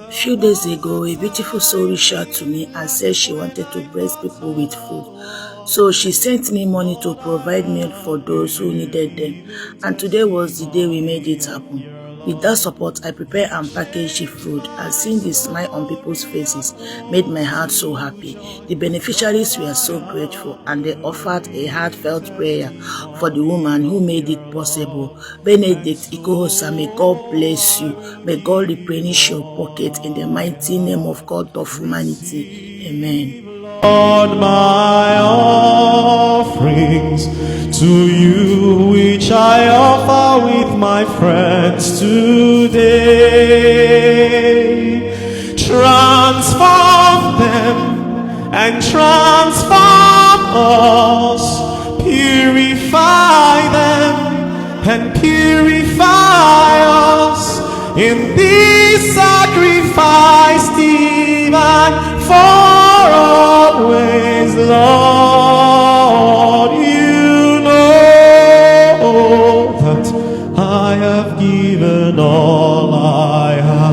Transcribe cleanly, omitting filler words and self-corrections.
A few days ago, a beautiful soul reached out to me and said she wanted to bless people with food. So she sent me money to provide meal for those who needed them. And today was the day we made it happen. With that support, I prepared and packaged the food, and seeing the smile on people's faces made my heart so happy. The beneficiaries were so grateful, and they offered a heartfelt prayer for the woman who made it possible. Benedict Ikohosa, may God bless you. May God replenish your pocket in the mighty name of God of humanity. Amen. Lord, my offerings to you, which I offer with my friends today. Transform them and transform us. Purify them and purify us in this sacrifice divine for always, Lord. You know that I have given all I have.